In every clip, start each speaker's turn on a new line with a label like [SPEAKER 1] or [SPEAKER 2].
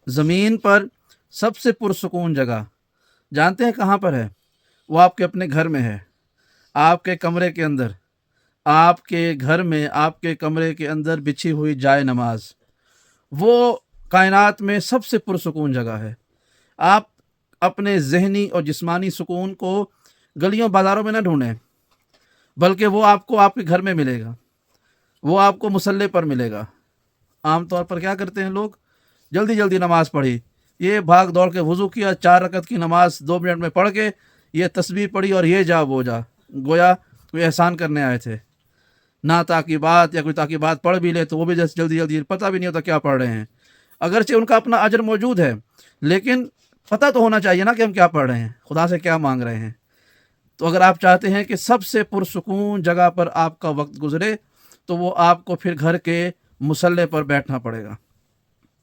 [SPEAKER 1] زمین پر سب سے پرسکون جگہ جانتے ہیں کہاں پر ہے؟ وہ آپ کے اپنے گھر میں ہے، آپ کے کمرے کے اندر، آپ کے گھر میں، آپ کے کمرے کے اندر بچھی ہوئی جائے نماز، وہ کائنات میں سب سے پرسکون جگہ ہے۔ آپ اپنے ذہنی اور جسمانی سکون کو گلیوں بازاروں میں نہ ڈھونڈیں، بلکہ وہ آپ کو آپ کے گھر میں ملے گا، وہ آپ کو مصلی پر ملے گا۔ عام طور پر کیا کرتے ہیں لوگ؟ جلدی جلدی نماز پڑھی، یہ بھاگ دوڑ کے وضو کیا، 4 رکعت کی نماز 2 منٹ میں پڑھ کے یہ تسبیح پڑھی اور یہ جا وہ جا، گویا کوئی احسان کرنے آئے تھے۔ نہ تاکیبات یا کوئی تاکیبات پڑھ بھی لے تو وہ بھی جلدی جلدی پتہ بھی نہیں ہوتا کیا پڑھ رہے ہیں، اگرچہ ان کا اپنا اجر موجود ہے، لیکن پتہ تو ہونا چاہیے نا کہ ہم کیا پڑھ رہے ہیں، خدا سے کیا مانگ رہے ہیں۔ تو اگر آپ چاہتے ہیں کہ سب سے پرسکون جگہ پر آپ کا وقت گزرے تو وہ آپ کو پھر گھر کے مصلی پر بیٹھنا پڑے گا۔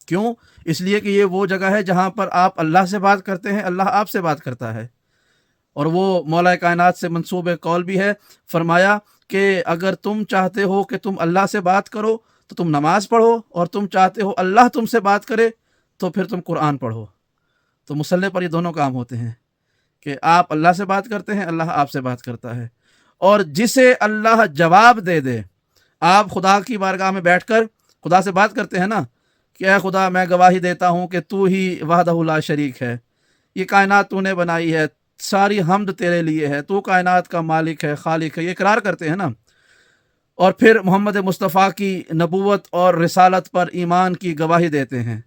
[SPEAKER 1] کیوں؟ اس لیے کہ یہ وہ جگہ ہے جہاں پر آپ اللہ سے بات کرتے ہیں، اللہ آپ سے بات کرتا ہے، اور وہ مولا کائنات سے منسوب قول بھی ہے۔ فرمایا کہ اگر تم چاہتے ہو کہ تم اللہ سے بات کرو تو تم نماز پڑھو، اور تم چاہتے ہو اللہ تم سے بات کرے تو پھر تم قرآن پڑھو۔ تو مصلی پر یہ دونوں کام ہوتے ہیں کہ آپ اللہ سے بات کرتے ہیں، اللہ آپ سے بات کرتا ہے، اور جسے اللہ جواب دے دے۔ آپ خدا کی بارگاہ میں بیٹھ کر خدا سے بات کرتے ہیں نا کہ اے خدا، میں گواہی دیتا ہوں کہ تو ہی وحدہ لا شریک ہے، یہ کائنات تو نے بنائی ہے، ساری حمد تیرے لیے ہے، تو کائنات کا مالک ہے، خالق ہے، یہ اقرار کرتے ہیں نا، اور پھر محمد مصطفیٰ کی نبوت اور رسالت پر ایمان کی گواہی دیتے ہیں،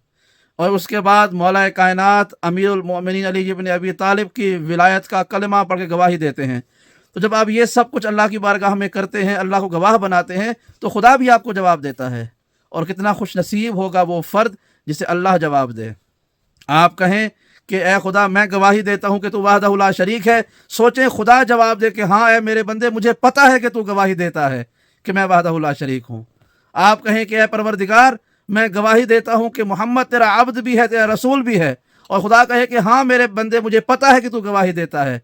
[SPEAKER 1] اور اس کے بعد مولا کائنات امیر المؤمنین علی بن ابی طالب کی ولایت کا کلمہ پڑھ کے گواہی دیتے ہیں۔ تو جب آپ یہ سب کچھ اللہ کی بارگاہ میں کرتے ہیں، اللہ کو گواہ بناتے ہیں، تو خدا بھی آپ کو جواب دیتا ہے، اور کتنا خوش نصیب ہوگا وہ فرد جسے اللہ جواب دے۔ آپ کہیں کہ اے خدا، میں گواہی دیتا ہوں کہ تو وحدہ لا شریک ہے، سوچیں خدا جواب دے کہ ہاں اے میرے بندے، مجھے پتہ ہے کہ تو گواہی دیتا ہے کہ میں وحدہ لا شریک ہوں۔ آپ کہیں کہ اے پروردگار، میں گواہی دیتا ہوں کہ محمد تیرا عبد بھی ہے، تیرا رسول بھی ہے، اور خدا کہے کہ ہاں میرے بندے، مجھے پتہ ہے کہ تو گواہی دیتا ہے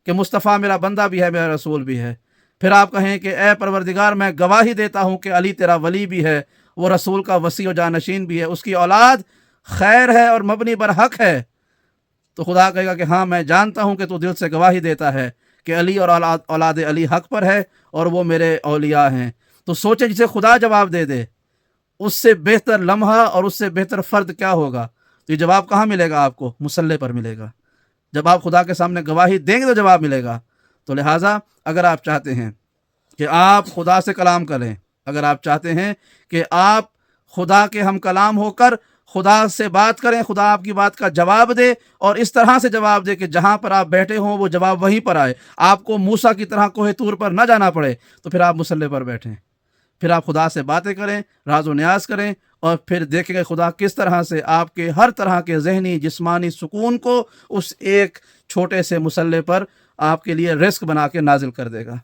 [SPEAKER 1] کہ مصطفیٰ میرا بندہ بھی ہے، میرا رسول بھی ہے۔ پھر آپ کہیں کہ اے پروردگار، میں گواہی دیتا ہوں کہ علی تیرا ولی بھی ہے، وہ رسول کا وصی و جانشین بھی ہے، اس کی اولاد خیر ہے اور مبنی بر حق ہے۔ تو خدا کہے گا کہ ہاں میں جانتا ہوں کہ تو دل سے گواہی دیتا ہے کہ علی اور اولاد علی حق پر ہے اور وہ میرے اولیاء ہیں۔ تو سوچیں جسے خدا جواب دے دے، اس سے بہتر لمحہ اور اس سے بہتر فرد کیا ہوگا؟ تو یہ جواب کہاں ملے گا آپ کو؟ مصلی پر ملے گا۔ جب آپ خدا کے سامنے گواہی دیں گے تو جواب ملے گا۔ تو لہٰذا اگر آپ چاہتے ہیں کہ آپ خدا سے کلام کریں، اگر آپ چاہتے ہیں کہ آپ خدا کے ہم کلام ہو کر خدا سے بات کریں، خدا آپ کی بات کا جواب دے، اور اس طرح سے جواب دے کہ جہاں پر آپ بیٹھے ہوں وہ جواب وہیں پر آئے، آپ کو موسیٰ کی طرح کوہ طور پر نہ جانا پڑے، تو پھر آپ مصلی پر بیٹھیں، پھر آپ خدا سے باتیں کریں، راز و نیاز کریں، اور پھر دیکھیں گے خدا کس طرح سے آپ کے ہر طرح کے ذہنی جسمانی سکون کو اس ایک چھوٹے سے مصلی پر آپ کے لیے رزق بنا کے نازل کر دے گا۔